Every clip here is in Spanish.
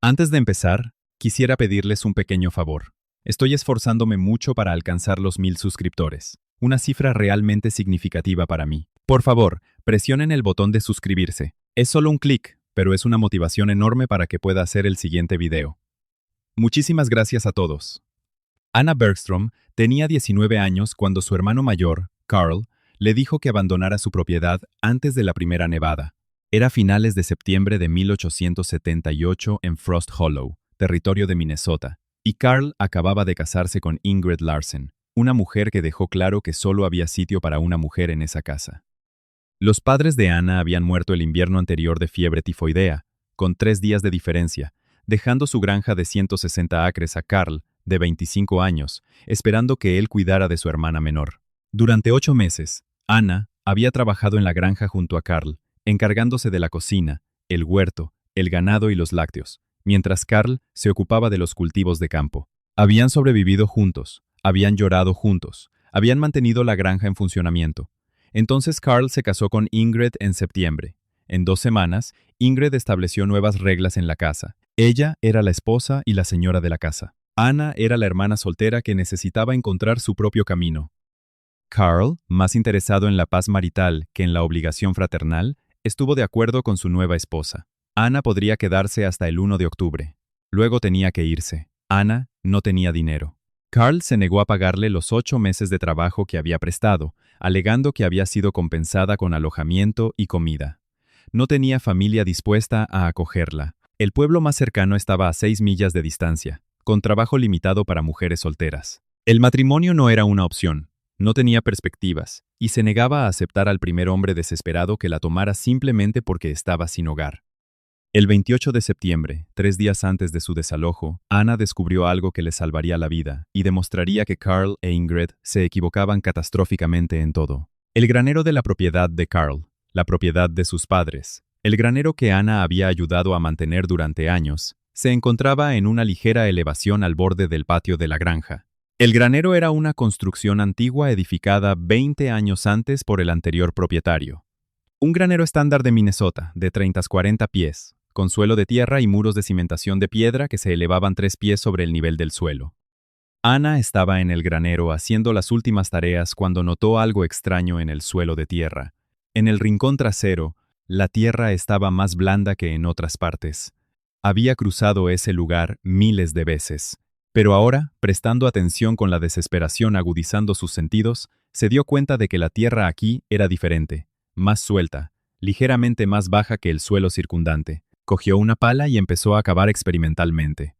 Antes de empezar, quisiera pedirles un pequeño favor. Estoy esforzándome mucho para alcanzar los 1000 suscriptores, una cifra realmente significativa para mí. Por favor, presionen el botón de suscribirse. Es solo un clic, pero es una motivación enorme para que pueda hacer el siguiente video. Muchísimas gracias a todos. Anna Bergstrom tenía 19 años cuando su hermano mayor, Carl, le dijo que abandonara su propiedad antes de la primera nevada. Era finales de septiembre de 1878 en Frost Hollow, territorio de Minnesota, y Carl acababa de casarse con Ingrid Larsen, una mujer que dejó claro que solo había sitio para una mujer en esa casa. Los padres de Anna habían muerto el invierno anterior de fiebre tifoidea, con 3 días de diferencia, dejando su granja de 160 acres a Carl, de 25 años, esperando que él cuidara de su hermana menor. Durante 8 meses, Anna había trabajado en la granja junto a Carl, encargándose de la cocina, el huerto, el ganado y los lácteos, mientras Carl se ocupaba de los cultivos de campo. Habían sobrevivido juntos, habían llorado juntos, habían mantenido la granja en funcionamiento. Entonces Carl se casó con Ingrid en septiembre. En 2 semanas, Ingrid estableció nuevas reglas en la casa. Ella era la esposa y la señora de la casa. Anna era la hermana soltera que necesitaba encontrar su propio camino. Carl, más interesado en la paz marital que en la obligación fraternal, estuvo de acuerdo con su nueva esposa. Anna podría quedarse hasta el 1 de octubre. Luego tenía que irse. Anna no tenía dinero. Carl se negó a pagarle los 8 meses de trabajo que había prestado, alegando que había sido compensada con alojamiento y comida. No tenía familia dispuesta a acogerla. El pueblo más cercano estaba a 6 millas de distancia, con trabajo limitado para mujeres solteras. El matrimonio no era una opción. No tenía perspectivas, y se negaba a aceptar al primer hombre desesperado que la tomara simplemente porque estaba sin hogar. El 28 de septiembre, 3 días antes de su desalojo, Anna descubrió algo que le salvaría la vida y demostraría que Carl e Ingrid se equivocaban catastróficamente en todo. El granero de la propiedad de Carl, la propiedad de sus padres, el granero que Anna había ayudado a mantener durante años, se encontraba en una ligera elevación al borde del patio de la granja. El granero era una construcción antigua edificada 20 años antes por el anterior propietario. Un granero estándar de Minnesota, de 30-40 pies, con suelo de tierra y muros de cimentación de piedra que se elevaban 3 pies sobre el nivel del suelo. Anna estaba en el granero haciendo las últimas tareas cuando notó algo extraño en el suelo de tierra. En el rincón trasero, la tierra estaba más blanda que en otras partes. Había cruzado ese lugar miles de veces. Pero ahora, prestando atención con la desesperación agudizando sus sentidos, se dio cuenta de que la tierra aquí era diferente, más suelta, ligeramente más baja que el suelo circundante. Cogió una pala y empezó a cavar experimentalmente.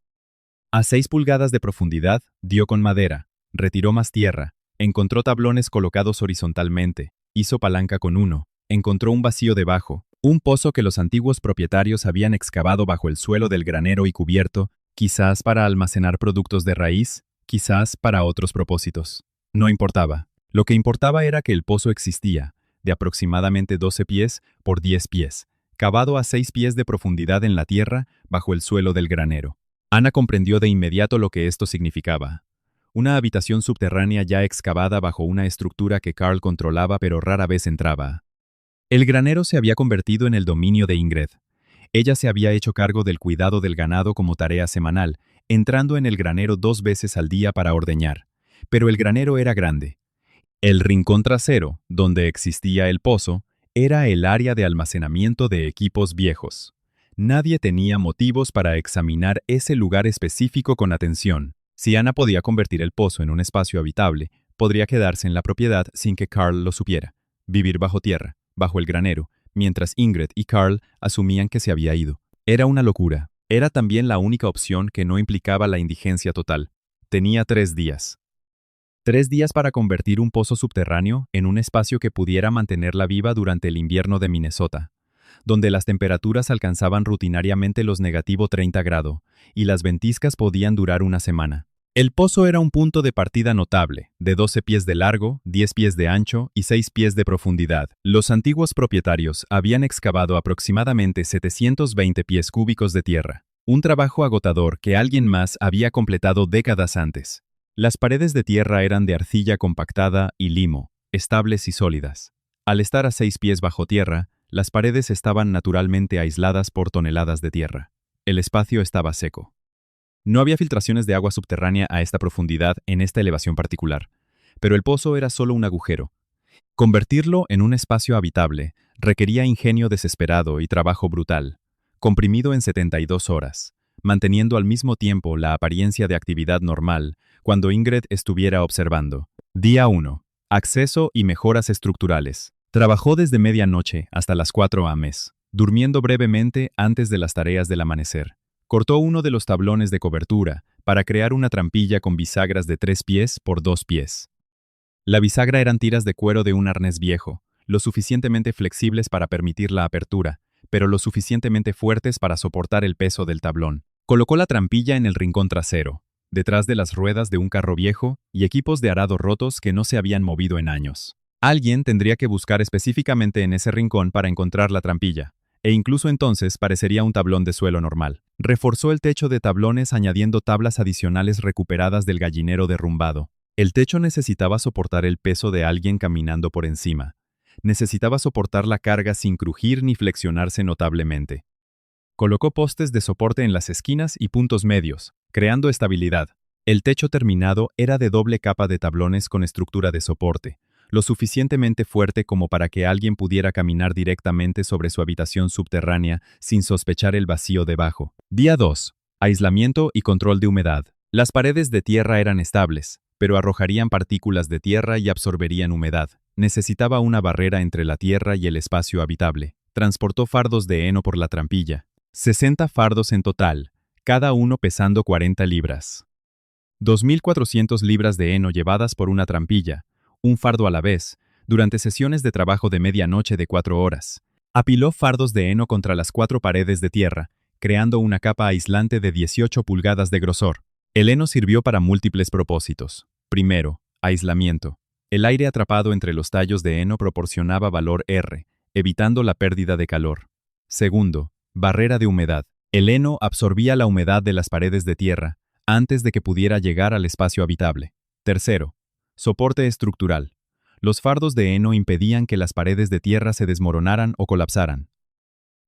A 6 pulgadas de profundidad, dio con madera, retiró más tierra, encontró tablones colocados horizontalmente, hizo palanca con uno, encontró un vacío debajo, un pozo que los antiguos propietarios habían excavado bajo el suelo del granero y cubierto, quizás para almacenar productos de raíz, quizás para otros propósitos. No importaba. Lo que importaba era que el pozo existía, de aproximadamente 12 pies por 10 pies, cavado a 6 pies de profundidad en la tierra bajo el suelo del granero. Anna comprendió de inmediato lo que esto significaba. Una habitación subterránea ya excavada bajo una estructura que Carl controlaba pero rara vez entraba. El granero se había convertido en el dominio de Ingrid. Ella se había hecho cargo del cuidado del ganado como tarea semanal, entrando en el granero 2 veces al día para ordeñar. Pero el granero era grande. El rincón trasero, donde existía el pozo, era el área de almacenamiento de equipos viejos. Nadie tenía motivos para examinar ese lugar específico con atención. Si Anna podía convertir el pozo en un espacio habitable, podría quedarse en la propiedad sin que Carl lo supiera. Vivir bajo tierra, bajo el granero, mientras Ingrid y Carl asumían que se había ido. Era una locura. Era también la única opción que no implicaba la indigencia total. Tenía 3 días. 3 días para convertir un pozo subterráneo en un espacio que pudiera mantenerla viva durante el invierno de Minnesota, donde las temperaturas alcanzaban rutinariamente los -30 grados, y las ventiscas podían durar una semana. El pozo era un punto de partida notable, de 12 pies de largo, 10 pies de ancho y 6 pies de profundidad. Los antiguos propietarios habían excavado aproximadamente 720 pies cúbicos de tierra, un trabajo agotador que alguien más había completado décadas antes. Las paredes de tierra eran de arcilla compactada y limo, estables y sólidas. Al estar a 6 pies bajo tierra, las paredes estaban naturalmente aisladas por toneladas de tierra. El espacio estaba seco. No había filtraciones de agua subterránea a esta profundidad en esta elevación particular, pero el pozo era solo un agujero. Convertirlo en un espacio habitable requería ingenio desesperado y trabajo brutal, comprimido en 72 horas, manteniendo al mismo tiempo la apariencia de actividad normal cuando Ingrid estuviera observando. Día 1. Acceso y mejoras estructurales. Trabajó desde medianoche hasta las 4 am, durmiendo brevemente antes de las tareas del amanecer. Cortó uno de los tablones de cobertura para crear una trampilla con bisagras de 3 pies por 2 pies. La bisagra eran tiras de cuero de un arnés viejo, lo suficientemente flexibles para permitir la apertura, pero lo suficientemente fuertes para soportar el peso del tablón. Colocó la trampilla en el rincón trasero, detrás de las ruedas de un carro viejo y equipos de arado rotos que no se habían movido en años. Alguien tendría que buscar específicamente en ese rincón para encontrar la trampilla, e incluso entonces parecería un tablón de suelo normal. Reforzó el techo de tablones añadiendo tablas adicionales recuperadas del gallinero derrumbado. El techo necesitaba soportar el peso de alguien caminando por encima. Necesitaba soportar la carga sin crujir ni flexionarse notablemente. Colocó postes de soporte en las esquinas y puntos medios, creando estabilidad. El techo terminado era de doble capa de tablones con estructura de soporte, lo suficientemente fuerte como para que alguien pudiera caminar directamente sobre su habitación subterránea sin sospechar el vacío debajo. Día 2. Aislamiento y control de humedad. Las paredes de tierra eran estables, pero arrojarían partículas de tierra y absorberían humedad. Necesitaba una barrera entre la tierra y el espacio habitable. Transportó fardos de heno por la trampilla. 60 fardos en total, cada uno pesando 40 libras. 2.400 libras de heno llevadas por una trampilla, un fardo a la vez, durante sesiones de trabajo de medianoche de 4 horas. Apiló fardos de heno contra las 4 paredes de tierra, creando una capa aislante de 18 pulgadas de grosor. El heno sirvió para múltiples propósitos. Primero, aislamiento. El aire atrapado entre los tallos de heno proporcionaba valor R, evitando la pérdida de calor. Segundo, barrera de humedad. El heno absorbía la humedad de las paredes de tierra antes de que pudiera llegar al espacio habitable. Tercero, soporte estructural. Los fardos de heno impedían que las paredes de tierra se desmoronaran o colapsaran.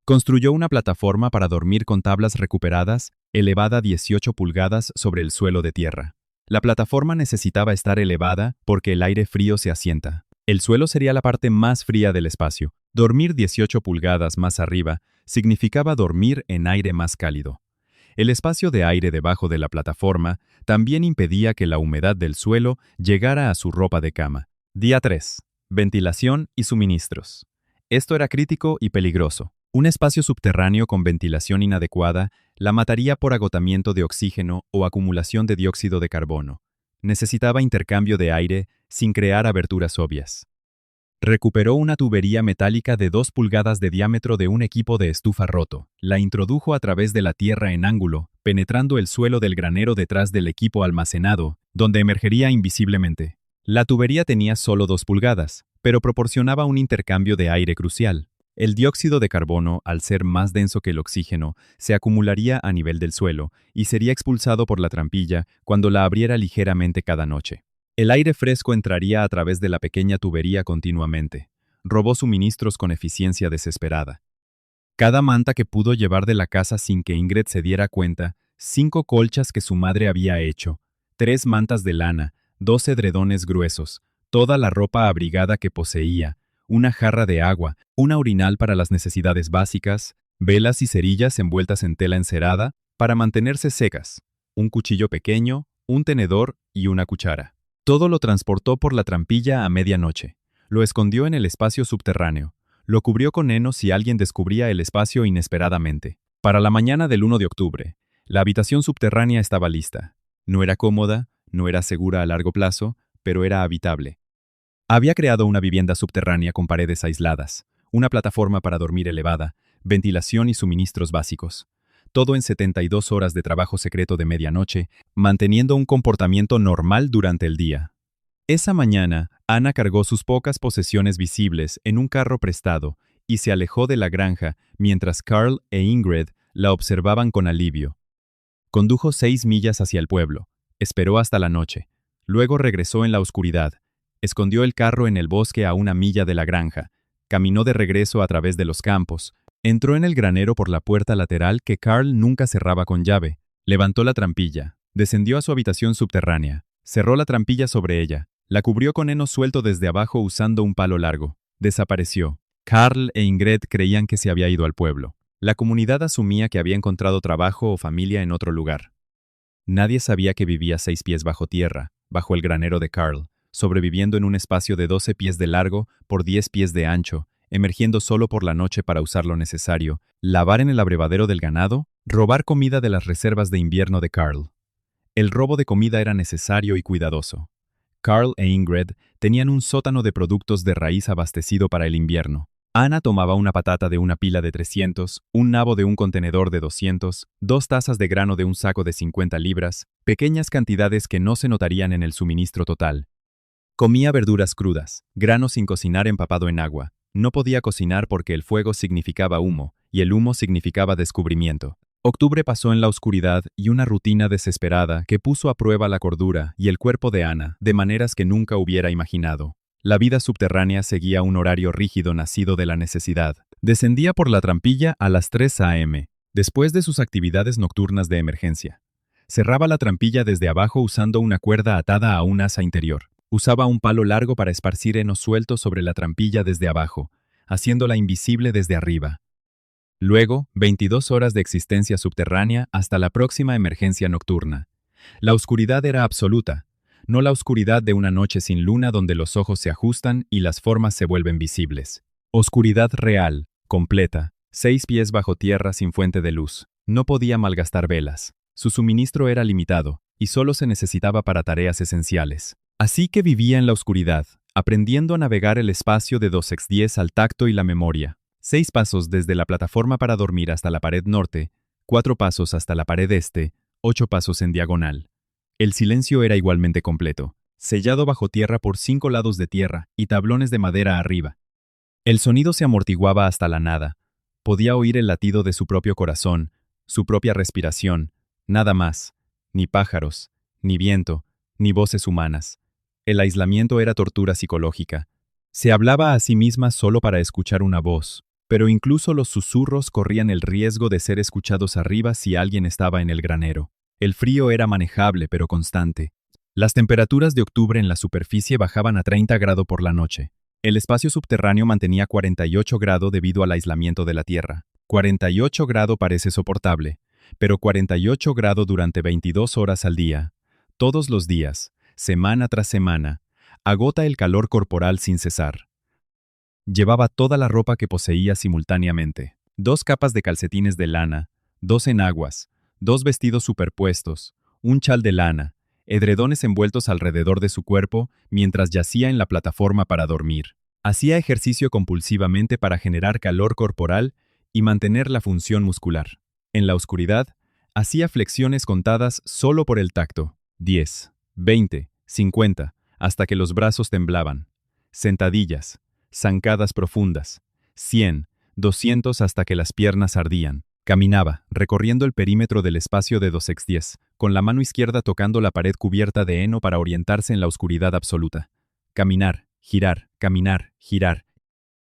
Construyó una plataforma para dormir con tablas recuperadas, elevada 18 pulgadas sobre el suelo de tierra. La plataforma necesitaba estar elevada porque el aire frío se asienta. El suelo sería la parte más fría del espacio. Dormir 18 pulgadas más arriba significaba dormir en aire más cálido. El espacio de aire debajo de la plataforma también impedía que la humedad del suelo llegara a su ropa de cama. Día 3. Ventilación y suministros. Esto era crítico y peligroso. Un espacio subterráneo con ventilación inadecuada la mataría por agotamiento de oxígeno o acumulación de dióxido de carbono. Necesitaba intercambio de aire sin crear aberturas obvias. Recuperó una tubería metálica de 2 pulgadas de diámetro de un equipo de estufa roto. La introdujo a través de la tierra en ángulo, penetrando el suelo del granero detrás del equipo almacenado, donde emergería invisiblemente. La tubería tenía solo 2 pulgadas, pero proporcionaba un intercambio de aire crucial. El dióxido de carbono, al ser más denso que el oxígeno, se acumularía a nivel del suelo y sería expulsado por la trampilla cuando la abriera ligeramente cada noche. El aire fresco entraría a través de la pequeña tubería continuamente. Robó suministros con eficiencia desesperada. Cada manta que pudo llevar de la casa sin que Ingrid se diera cuenta, 5 colchas que su madre había hecho, 3 mantas de lana, 2 edredones gruesos, toda la ropa abrigada que poseía, una jarra de agua, una urinal para las necesidades básicas, velas y cerillas envueltas en tela encerada para mantenerse secas, un cuchillo pequeño, un tenedor y una cuchara. Todo lo transportó por la trampilla a medianoche. Lo escondió en el espacio subterráneo. Lo cubrió con heno si alguien descubría el espacio inesperadamente. Para la mañana del 1 de octubre, la habitación subterránea estaba lista. No era cómoda, no era segura a largo plazo, pero era habitable. Había creado una vivienda subterránea con paredes aisladas, una plataforma para dormir elevada, ventilación y suministros básicos. Todo en 72 horas de trabajo secreto de medianoche, manteniendo un comportamiento normal durante el día. Esa mañana, Anna cargó sus pocas posesiones visibles en un carro prestado y se alejó de la granja mientras Carl e Ingrid la observaban con alivio. Condujo 6 millas hacia el pueblo, esperó hasta la noche, luego regresó en la oscuridad, escondió el carro en el bosque a 1 milla de la granja, caminó de regreso a través de los campos, Entró en el granero por la puerta lateral que Carl nunca cerraba con llave. Levantó la trampilla. Descendió a su habitación subterránea. Cerró la trampilla sobre ella. La cubrió con heno suelto desde abajo usando un palo largo. Desapareció. Carl e Ingrid creían que se había ido al pueblo. La comunidad asumía que había encontrado trabajo o familia en otro lugar. Nadie sabía que vivía 6 pies bajo tierra, bajo el granero de Carl, sobreviviendo en un espacio de 12 pies de largo por 10 pies de ancho, emergiendo solo por la noche para usar lo necesario, lavar en el abrevadero del ganado, robar comida de las reservas de invierno de Carl. El robo de comida era necesario y cuidadoso. Carl e Ingrid tenían un sótano de productos de raíz abastecido para el invierno. Anna tomaba una patata de una pila de 300, un nabo de un contenedor de 200, 2 tazas de grano de un saco de 50 libras, pequeñas cantidades que no se notarían en el suministro total. Comía verduras crudas, grano sin cocinar empapado en agua. No podía cocinar porque el fuego significaba humo, y el humo significaba descubrimiento. Octubre pasó en la oscuridad y una rutina desesperada que puso a prueba la cordura y el cuerpo de Anna de maneras que nunca hubiera imaginado. La vida subterránea seguía un horario rígido nacido de la necesidad. Descendía por la trampilla a las 3 a.m., después de sus actividades nocturnas de emergencia. Cerraba la trampilla desde abajo usando una cuerda atada a un asa interior. Usaba un palo largo para esparcir heno suelto sobre la trampilla desde abajo, haciéndola invisible desde arriba. Luego, 22 horas de existencia subterránea hasta la próxima emergencia nocturna. La oscuridad era absoluta, no la oscuridad de una noche sin luna donde los ojos se ajustan y las formas se vuelven visibles. Oscuridad real, completa, 6 pies bajo tierra sin fuente de luz. No podía malgastar velas. Su suministro era limitado, y solo se necesitaba para tareas esenciales. Así que vivía en la oscuridad, aprendiendo a navegar el espacio de 2x10 al tacto y la memoria. 6 pasos desde la plataforma para dormir hasta la pared norte, 4 pasos hasta la pared este, 8 pasos en diagonal. El silencio era igualmente completo, sellado bajo tierra por 5 lados de tierra y tablones de madera arriba. El sonido se amortiguaba hasta la nada. Podía oír el latido de su propio corazón, su propia respiración, nada más. Ni pájaros, ni viento, ni voces humanas. El aislamiento era tortura psicológica. Se hablaba a sí misma solo para escuchar una voz, pero incluso los susurros corrían el riesgo de ser escuchados arriba si alguien estaba en el granero. El frío era manejable pero constante. Las temperaturas de octubre en la superficie bajaban a 30 grados por la noche. El espacio subterráneo mantenía 48 grados debido al aislamiento de la Tierra. 48 grados parece soportable, pero 48 grados durante 22 horas al día, todos los días, semana tras semana, agota el calor corporal sin cesar. Llevaba toda la ropa que poseía simultáneamente. 2 capas de calcetines de lana, 2 enaguas, 2 vestidos superpuestos, un chal de lana, edredones envueltos alrededor de su cuerpo mientras yacía en la plataforma para dormir. Hacía ejercicio compulsivamente para generar calor corporal y mantener la función muscular. En la oscuridad, hacía flexiones contadas solo por el tacto. 10, 20, 50, hasta que los brazos temblaban. Sentadillas, zancadas profundas. 100, 200 hasta que las piernas ardían. Caminaba, recorriendo el perímetro del espacio de 2x10, con la mano izquierda tocando la pared cubierta de heno para orientarse en la oscuridad absoluta. Caminar, girar, caminar, girar.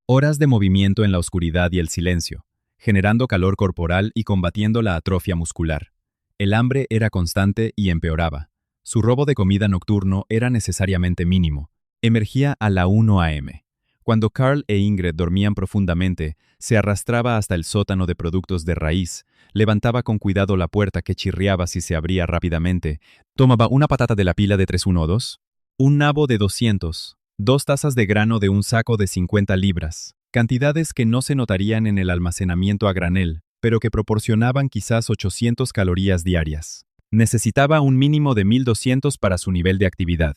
Horas de movimiento en la oscuridad y el silencio, generando calor corporal y combatiendo la atrofia muscular. El hambre era constante y empeoraba. Su robo de comida nocturno era necesariamente mínimo. Emergía a la 1 a.m. Cuando Carl e Ingrid dormían profundamente, se arrastraba hasta el sótano de productos de raíz, levantaba con cuidado la puerta que chirriaba si se abría rápidamente, tomaba una patata de la pila de 312, un nabo de 200, 2 tazas de grano de un saco de 50 libras, cantidades que no se notarían en el almacenamiento a granel, pero que proporcionaban quizás 800 calorías diarias. Necesitaba un mínimo de 1200 para su nivel de actividad.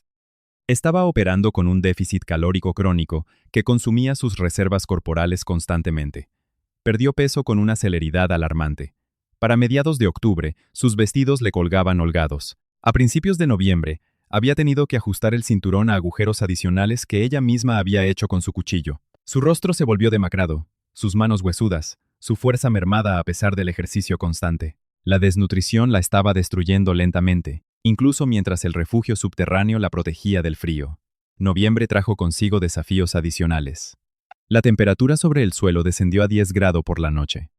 Estaba operando con un déficit calórico crónico que consumía sus reservas corporales constantemente. Perdió peso con una celeridad alarmante. Para mediados de octubre, sus vestidos le colgaban holgados. A principios de noviembre, había tenido que ajustar el cinturón a agujeros adicionales que ella misma había hecho con su cuchillo. Su rostro se volvió demacrado, sus manos huesudas, su fuerza mermada a pesar del ejercicio constante. La desnutrición la estaba destruyendo lentamente, incluso mientras el refugio subterráneo la protegía del frío. Noviembre trajo consigo desafíos adicionales. La temperatura sobre el suelo descendió a 10 grados por la noche.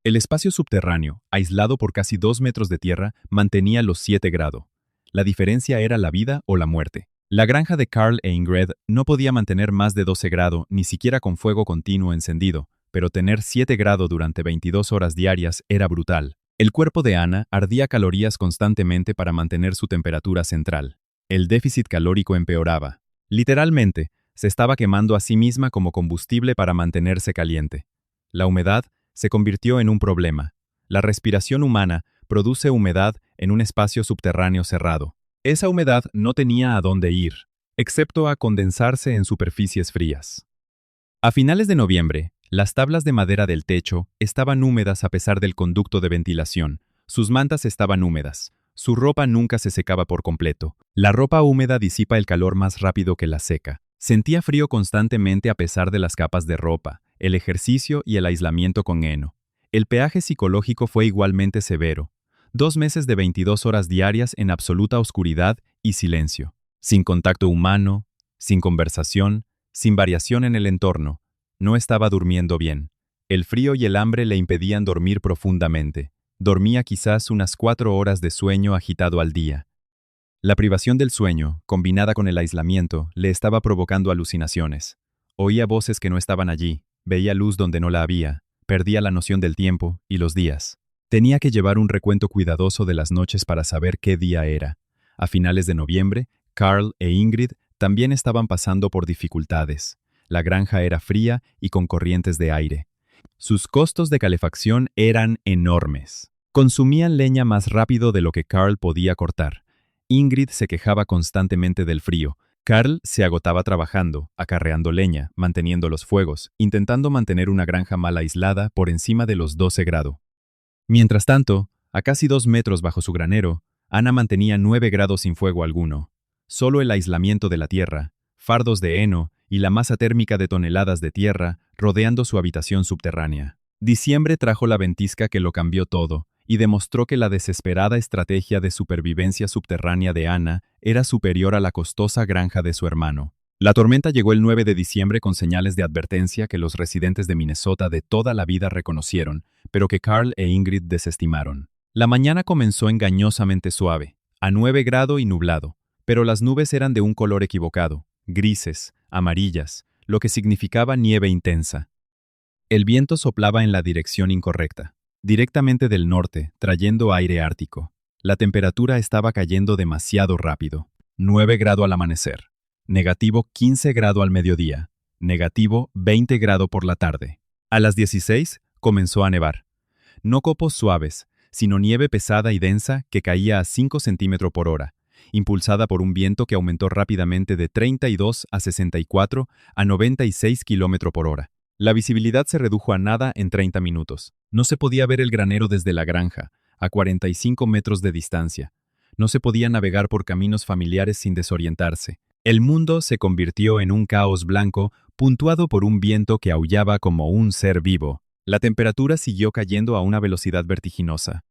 El espacio subterráneo, aislado por casi 2 metros de tierra, mantenía los 7 grados. La diferencia era la vida o la muerte. La granja de Carl e Ingrid no podía mantener más de 12 grados, ni siquiera con fuego continuo encendido, pero tener 7 grados durante 22 horas diarias era brutal. El cuerpo de Anna ardía calorías constantemente para mantener su temperatura central. El déficit calórico empeoraba. Literalmente, se estaba quemando a sí misma como combustible para mantenerse caliente. La humedad se convirtió en un problema. La respiración humana produce humedad en un espacio subterráneo cerrado. Esa humedad no tenía a dónde ir, excepto a condensarse en superficies frías. A finales de noviembre, las tablas de madera del techo estaban húmedas a pesar del conducto de ventilación. Sus mantas estaban húmedas. Su ropa nunca se secaba por completo. La ropa húmeda disipa el calor más rápido que la seca. Sentía frío constantemente a pesar de las capas de ropa, el ejercicio y el aislamiento con heno. El peaje psicológico fue igualmente severo. 2 meses de 22 horas diarias en absoluta oscuridad y silencio. Sin contacto humano, sin conversación, sin variación en el entorno. No estaba durmiendo bien. El frío y el hambre le impedían dormir profundamente. Dormía quizás unas 4 horas de sueño agitado al día. La privación del sueño, combinada con el aislamiento, le estaba provocando alucinaciones. Oía voces que no estaban allí, veía luz donde no la había, perdía la noción del tiempo y los días. Tenía que llevar un recuento cuidadoso de las noches para saber qué día era. A finales de noviembre, Carl e Ingrid también estaban pasando por dificultades. La granja era fría y con corrientes de aire. Sus costos de calefacción eran enormes. Consumían leña más rápido de lo que Carl podía cortar. Ingrid se quejaba constantemente del frío. Carl se agotaba trabajando, acarreando leña, manteniendo los fuegos, intentando mantener una granja mal aislada por encima de los 12 grados. Mientras tanto, a casi 2 metros bajo su granero, Anna mantenía 9 grados sin fuego alguno. Solo el aislamiento de la tierra, fardos de heno y la masa térmica de toneladas de tierra rodeando su habitación subterránea. Diciembre trajo la ventisca que lo cambió todo y demostró que la desesperada estrategia de supervivencia subterránea de Anna era superior a la costosa granja de su hermano. La tormenta llegó el 9 de diciembre con señales de advertencia que los residentes de Minnesota de toda la vida reconocieron, pero que Carl e Ingrid desestimaron. La mañana comenzó engañosamente suave, a 9 grados y nublado, pero las nubes eran de un color equivocado, grises, amarillas, lo que significaba nieve intensa. El viento soplaba en la dirección incorrecta, directamente del norte, trayendo aire ártico. La temperatura estaba cayendo demasiado rápido. 9 grados al amanecer. Negativo 15 grados al mediodía. Negativo 20 grados por la tarde. A las 16 comenzó a nevar. No copos suaves, sino nieve pesada y densa que caía a 5 centímetros por hora, impulsada por un viento que aumentó rápidamente de 32 a 64 a 96 kilómetros por hora. La visibilidad se redujo a nada en 30 minutos. No se podía ver el granero desde la granja, a 45 metros de distancia. No se podía navegar por caminos familiares sin desorientarse. El mundo se convirtió en un caos blanco, puntuado por un viento que aullaba como un ser vivo. La temperatura siguió cayendo a una velocidad vertiginosa.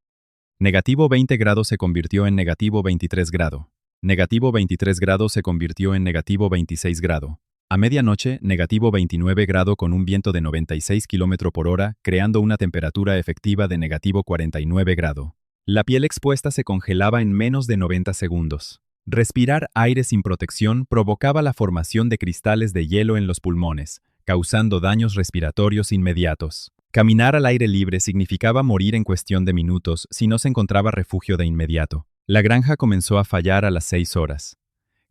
Negativo 20 grados se convirtió en negativo 23 grados. Negativo 23 grados se convirtió en negativo 26 grados. A medianoche, negativo 29 grados con un viento de 96 km por hora, creando una temperatura efectiva de negativo 49 grados. La piel expuesta se congelaba en menos de 90 segundos. Respirar aire sin protección provocaba la formación de cristales de hielo en los pulmones, causando daños respiratorios inmediatos. Caminar al aire libre significaba morir en cuestión de minutos si no se encontraba refugio de inmediato. La granja comenzó a fallar a las 6 horas.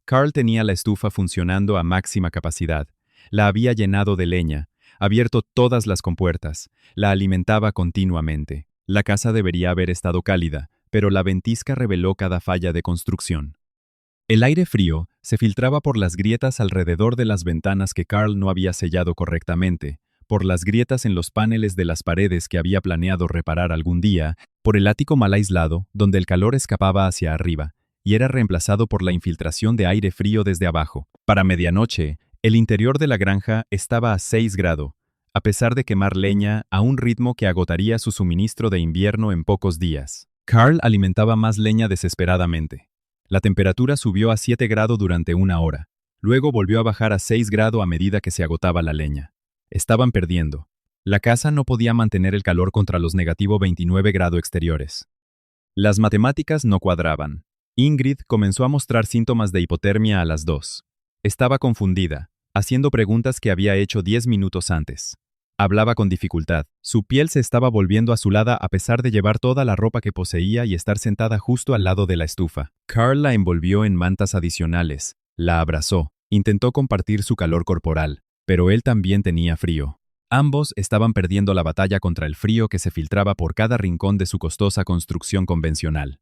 Carl tenía la estufa funcionando a máxima capacidad. La había llenado de leña, abierto todas las compuertas, la alimentaba continuamente. La casa debería haber estado cálida, pero la ventisca reveló cada falla de construcción. El aire frío se filtraba por las grietas alrededor de las ventanas que Carl no había sellado correctamente, por las grietas en los paneles de las paredes que había planeado reparar algún día, por el ático mal aislado, donde el calor escapaba hacia arriba, y era reemplazado por la infiltración de aire frío desde abajo. Para medianoche, el interior de la granja estaba a 6 grados, a pesar de quemar leña a un ritmo que agotaría su suministro de invierno en pocos días. Carl alimentaba más leña desesperadamente. La temperatura subió a 7 grados durante 1 hora. Luego volvió a bajar a 6 grados a medida que se agotaba la leña. Estaban perdiendo. La casa no podía mantener el calor contra los -29 grados exteriores. Las matemáticas no cuadraban. Ingrid comenzó a mostrar síntomas de hipotermia a las 2. Estaba confundida, haciendo preguntas que había hecho 10 minutos antes. Hablaba con dificultad. Su piel se estaba volviendo azulada a pesar de llevar toda la ropa que poseía y estar sentada justo al lado de la estufa. Carl la envolvió en mantas adicionales, la abrazó, intentó compartir su calor corporal, pero él también tenía frío. Ambos estaban perdiendo la batalla contra el frío que se filtraba por cada rincón de su costosa construcción convencional.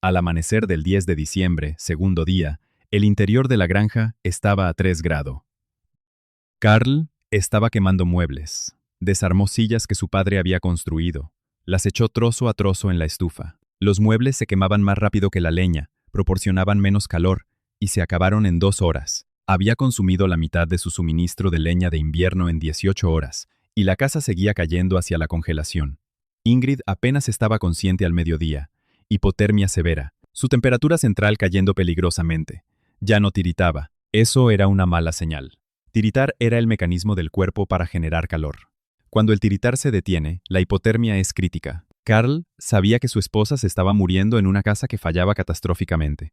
Al amanecer del 10 de diciembre, segundo día, el interior de la granja estaba a 3 grados. Carl estaba quemando muebles. Desarmó sillas que su padre había construido. Las echó trozo a trozo en la estufa. Los muebles se quemaban más rápido que la leña, proporcionaban menos calor, y se acabaron en 2 horas. Había consumido la mitad de su suministro de leña de invierno en 18 horas, y la casa seguía cayendo hacia la congelación. Ingrid apenas estaba consciente al mediodía. Hipotermia severa, su temperatura central cayendo peligrosamente. Ya no tiritaba. Eso era una mala señal. Tiritar era el mecanismo del cuerpo para generar calor. Cuando el tiritar se detiene, la hipotermia es crítica. Carl sabía que su esposa se estaba muriendo en una casa que fallaba catastróficamente.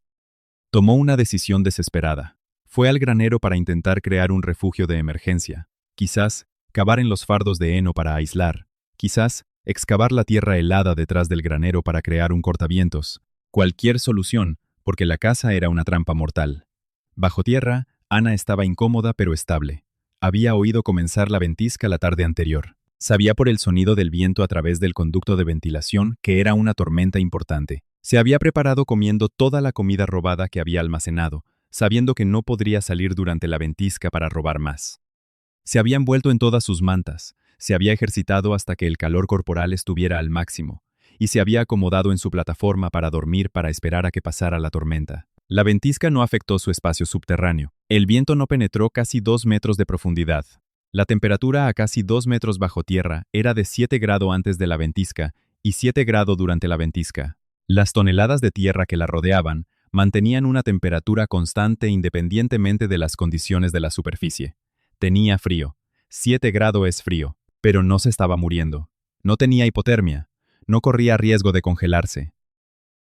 Tomó una decisión desesperada. Fue al granero para intentar crear un refugio de emergencia. Quizás cavar en los fardos de heno para aislar. Quizás excavar la tierra helada detrás del granero para crear un cortavientos. Cualquier solución, porque la casa era una trampa mortal. Bajo tierra, Ana estaba incómoda pero estable. Había oído comenzar la ventisca la tarde anterior. Sabía por el sonido del viento a través del conducto de ventilación que era una tormenta importante. Se había preparado comiendo toda la comida robada que había almacenado, sabiendo que no podría salir durante la ventisca para robar más. Se había envuelto en todas sus mantas, se había ejercitado hasta que el calor corporal estuviera al máximo, y se había acomodado en su plataforma para dormir para esperar a que pasara la tormenta. La ventisca no afectó su espacio subterráneo. El viento no penetró casi 2 metros de profundidad. La temperatura a casi 2 metros bajo tierra era de 7 grados antes de la ventisca y 7 grados durante la ventisca. Las toneladas de tierra que la rodeaban mantenían una temperatura constante independientemente de las condiciones de la superficie. Tenía frío. 7 grados es frío, pero no se estaba muriendo. No tenía hipotermia. No corría riesgo de congelarse.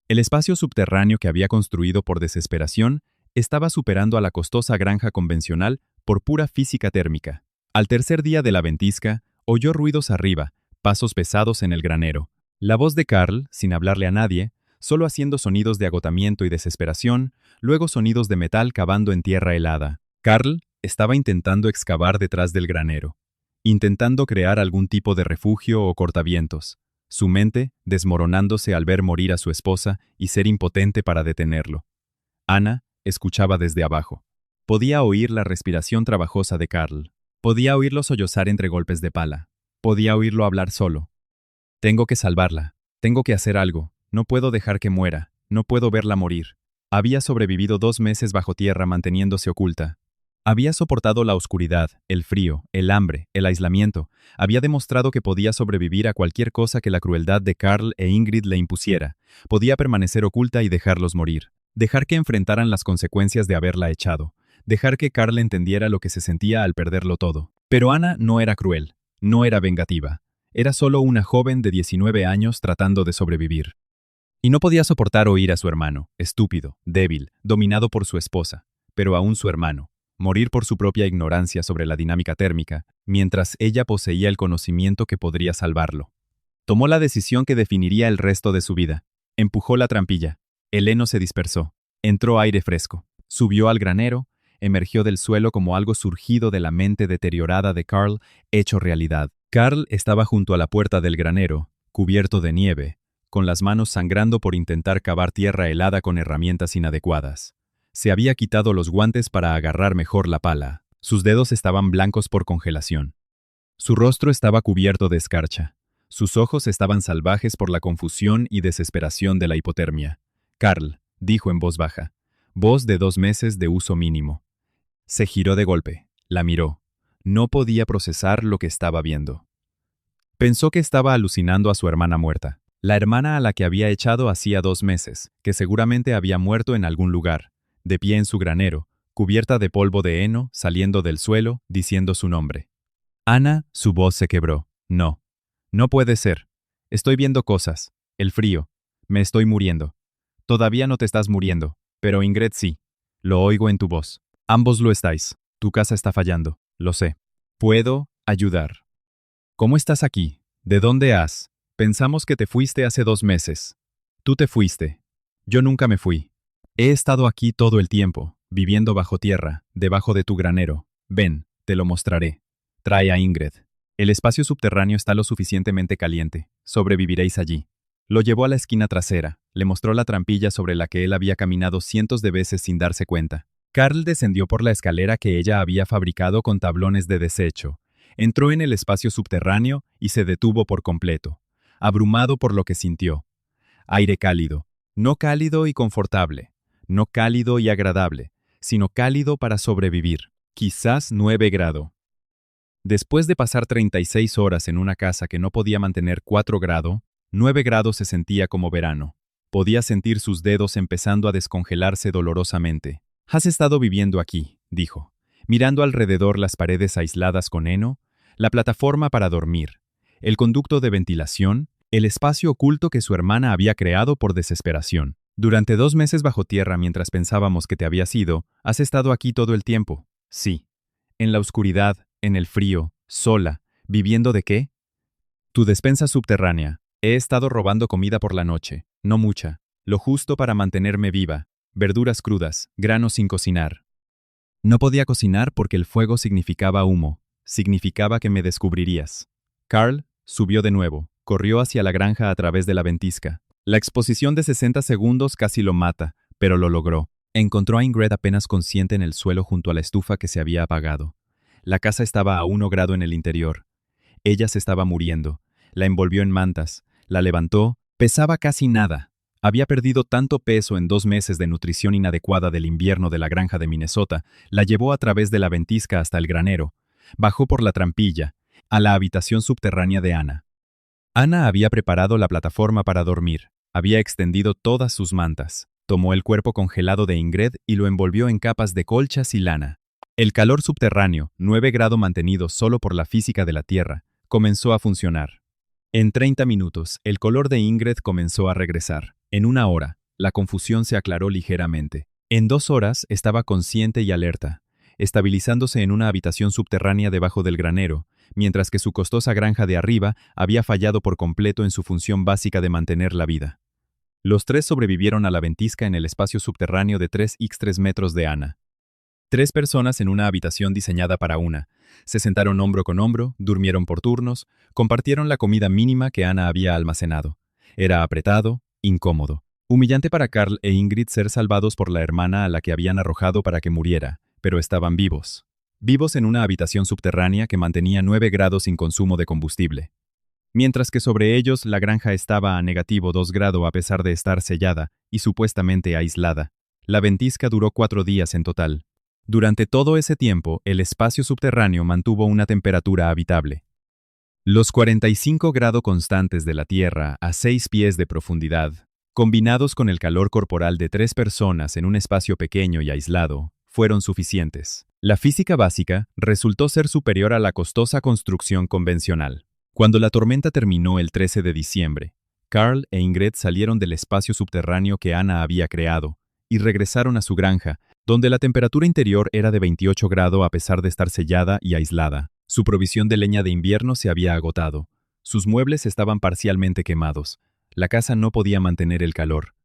El espacio subterráneo que había construido por desesperación estaba superando a la costosa granja convencional por pura física térmica. Al tercer día de la ventisca, oyó ruidos arriba, pasos pesados en el granero. La voz de Carl, sin hablarle a nadie, solo haciendo sonidos de agotamiento y desesperación, luego sonidos de metal cavando en tierra helada. Carl estaba intentando excavar detrás del granero, intentando crear algún tipo de refugio o cortavientos. Su mente desmoronándose al ver morir a su esposa y ser impotente para detenerlo. Ana escuchaba desde abajo. Podía oír la respiración trabajosa de Carl. Podía oírlo sollozar entre golpes de pala. Podía oírlo hablar solo. Tengo que salvarla. Tengo que hacer algo. No puedo dejar que muera. No puedo verla morir. Había sobrevivido 2 meses bajo tierra manteniéndose oculta. Había soportado la oscuridad, el frío, el hambre, el aislamiento. Había demostrado que podía sobrevivir a cualquier cosa que la crueldad de Carl e Ingrid le impusiera. Podía permanecer oculta y dejarlos morir. Dejar que enfrentaran las consecuencias de haberla echado. Dejar que Carl entendiera lo que se sentía al perderlo todo. Pero Ana no era cruel. No era vengativa. Era solo una joven de 19 años tratando de sobrevivir. Y no podía soportar oír a su hermano, estúpido, débil, dominado por su esposa. Pero aún su hermano. Morir por su propia ignorancia sobre la dinámica térmica, mientras ella poseía el conocimiento que podría salvarlo. Tomó la decisión que definiría el resto de su vida. Empujó la trampilla. El heno se dispersó. Entró aire fresco. Subió al granero. Emergió del suelo como algo surgido de la mente deteriorada de Carl, hecho realidad. Carl estaba junto a la puerta del granero, cubierto de nieve, con las manos sangrando por intentar cavar tierra helada con herramientas inadecuadas. Se había quitado los guantes para agarrar mejor la pala. Sus dedos estaban blancos por congelación. Su rostro estaba cubierto de escarcha. Sus ojos estaban salvajes por la confusión y desesperación de la hipotermia. Carl, dijo en voz baja. Voz de 2 meses de uso mínimo. Se giró de golpe. La miró. No podía procesar lo que estaba viendo. Pensó que estaba alucinando a su hermana muerta. La hermana a la que había echado hacía 2 meses, que seguramente había muerto en algún lugar. De pie en su granero, cubierta de polvo de heno, saliendo del suelo, diciendo su nombre. Ana, su voz se quebró. No. No puede ser. Estoy viendo cosas. El frío. Me estoy muriendo. Todavía no te estás muriendo, pero Ingrid sí. Lo oigo en tu voz. Ambos lo estáis. Tu casa está fallando. Lo sé. Puedo ayudar. ¿Cómo estás aquí? ¿De dónde has? Pensamos que te fuiste hace 2 meses. Tú te fuiste. Yo nunca me fui. He estado aquí todo el tiempo, viviendo bajo tierra, debajo de tu granero. Ven, te lo mostraré. Trae a Ingrid. El espacio subterráneo está lo suficientemente caliente. Sobreviviréis allí. Lo llevó a la esquina trasera, le mostró la trampilla sobre la que él había caminado cientos de veces sin darse cuenta. Carl descendió por la escalera que ella había fabricado con tablones de desecho. Entró en el espacio subterráneo y se detuvo por completo, abrumado por lo que sintió. Aire cálido, no cálido y confortable, no cálido y agradable, sino cálido para sobrevivir, quizás 9 grados. Después de pasar 36 horas en una casa que no podía mantener 4 grados, 9 grados se sentía como verano. Podía sentir sus dedos empezando a descongelarse dolorosamente. Has estado viviendo aquí, dijo, mirando alrededor las paredes aisladas con heno, la plataforma para dormir, el conducto de ventilación, el espacio oculto que su hermana había creado por desesperación. Durante 2 meses bajo tierra mientras pensábamos que te habías ido, has estado aquí todo el tiempo. Sí. En la oscuridad, en el frío, sola, ¿viviendo de qué? Tu despensa subterránea. He estado robando comida por la noche, no mucha, lo justo para mantenerme viva, verduras crudas, granos sin cocinar. No podía cocinar porque el fuego significaba humo, significaba que me descubrirías. Carl subió de nuevo, corrió hacia la granja a través de la ventisca. La exposición de 60 segundos casi lo mata, pero lo logró. Encontró a Ingrid apenas consciente en el suelo junto a la estufa que se había apagado. La casa estaba a 1 grado en el interior. Ella se estaba muriendo. La envolvió en mantas, la levantó, pesaba casi nada. Había perdido tanto peso en 2 meses de nutrición inadecuada del invierno de la granja de Minnesota, la llevó a través de la ventisca hasta el granero. Bajó por la trampilla, a la habitación subterránea de Ana. Ana había preparado la plataforma para dormir, había extendido todas sus mantas. Tomó el cuerpo congelado de Ingrid y lo envolvió en capas de colchas y lana. El calor subterráneo, 9 grados mantenido solo por la física de la Tierra, comenzó a funcionar. En 30 minutos, el color de Ingrid comenzó a regresar. En 1 hora, la confusión se aclaró ligeramente. En 2 horas, estaba consciente y alerta, estabilizándose en una habitación subterránea debajo del granero, mientras que su costosa granja de arriba había fallado por completo en su función básica de mantener la vida. Los 3 sobrevivieron a la ventisca en el espacio subterráneo de 3x3 metros de Ana. 3 personas en una habitación diseñada para una. Se sentaron hombro con hombro, durmieron por turnos, compartieron la comida mínima que Ana había almacenado. Era apretado, incómodo. Humillante para Carl e Ingrid ser salvados por la hermana a la que habían arrojado para que muriera, pero estaban vivos. Vivos en una habitación subterránea que mantenía 9 grados sin consumo de combustible. Mientras que sobre ellos la granja estaba a negativo 2 grados a pesar de estar sellada y supuestamente aislada. La ventisca duró 4 días en total. Durante todo ese tiempo, el espacio subterráneo mantuvo una temperatura habitable. Los 45 grados constantes de la Tierra a 6 pies de profundidad, combinados con el calor corporal de 3 personas en un espacio pequeño y aislado, fueron suficientes. La física básica resultó ser superior a la costosa construcción convencional. Cuando la tormenta terminó el 13 de diciembre, Carl e Ingrid salieron del espacio subterráneo que Ana había creado y regresaron a su granja, donde la temperatura interior era de 28 grados a pesar de estar sellada y aislada. Su provisión de leña de invierno se había agotado. Sus muebles estaban parcialmente quemados. La casa no podía mantener el calor.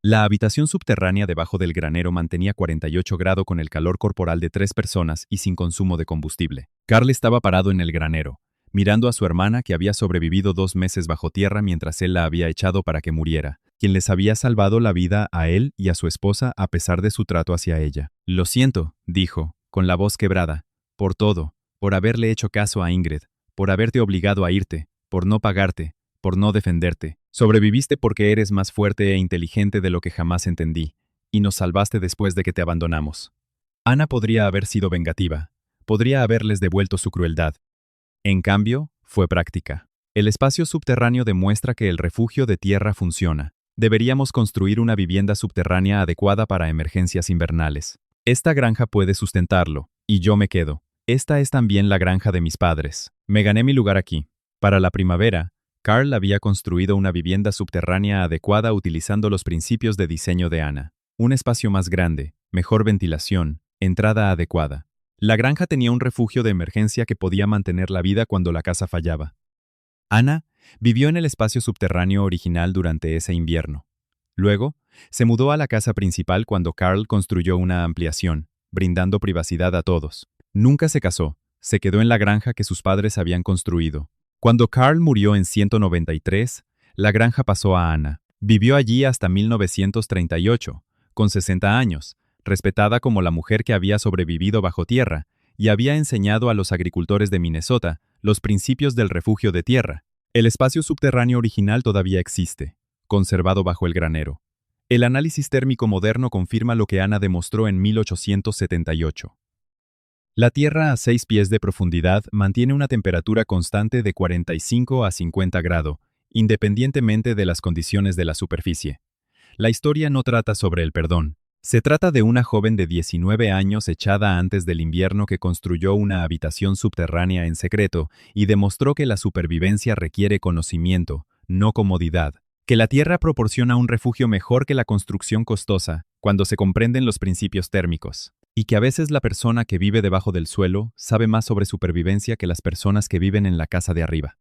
La habitación subterránea debajo del granero mantenía 48 grados con el calor corporal de 3 personas y sin consumo de combustible. Carl estaba parado en el granero, mirando a su hermana que había sobrevivido 2 meses bajo tierra mientras él la había echado para que muriera, quien les había salvado la vida a él y a su esposa a pesar de su trato hacia ella. «Lo siento», dijo, con la voz quebrada, «por todo, por haberle hecho caso a Ingrid, por haberte obligado a irte, por no pagarte, por no defenderte. Sobreviviste porque eres más fuerte e inteligente de lo que jamás entendí, y nos salvaste después de que te abandonamos». Ana podría haber sido vengativa, podría haberles devuelto su crueldad. En cambio, fue práctica. El espacio subterráneo demuestra que el refugio de tierra funciona. Deberíamos construir una vivienda subterránea adecuada para emergencias invernales. Esta granja puede sustentarlo, y yo me quedo. Esta es también la granja de mis padres. Me gané mi lugar aquí. Para la primavera, Carl había construido una vivienda subterránea adecuada utilizando los principios de diseño de Anna. Un espacio más grande, mejor ventilación, entrada adecuada. La granja tenía un refugio de emergencia que podía mantener la vida cuando la casa fallaba. Anna vivió en el espacio subterráneo original durante ese invierno. Luego, se mudó a la casa principal cuando Carl construyó una ampliación, brindando privacidad a todos. Nunca se casó, se quedó en la granja que sus padres habían construido. Cuando Carl murió en 193, la granja pasó a Anna. Vivió allí hasta 1938, con 60 años, respetada como la mujer que había sobrevivido bajo tierra, y había enseñado a los agricultores de Minnesota los principios del refugio de tierra. El espacio subterráneo original todavía existe, conservado bajo el granero. El análisis térmico moderno confirma lo que Anna demostró en 1878. La Tierra a 6 pies de profundidad mantiene una temperatura constante de 45 a 50 grados, independientemente de las condiciones de la superficie. La historia no trata sobre el perdón. Se trata de una joven de 19 años echada antes del invierno que construyó una habitación subterránea en secreto y demostró que la supervivencia requiere conocimiento, no comodidad. Que la Tierra proporciona un refugio mejor que la construcción costosa cuando se comprenden los principios térmicos. Y que a veces la persona que vive debajo del suelo sabe más sobre supervivencia que las personas que viven en la casa de arriba.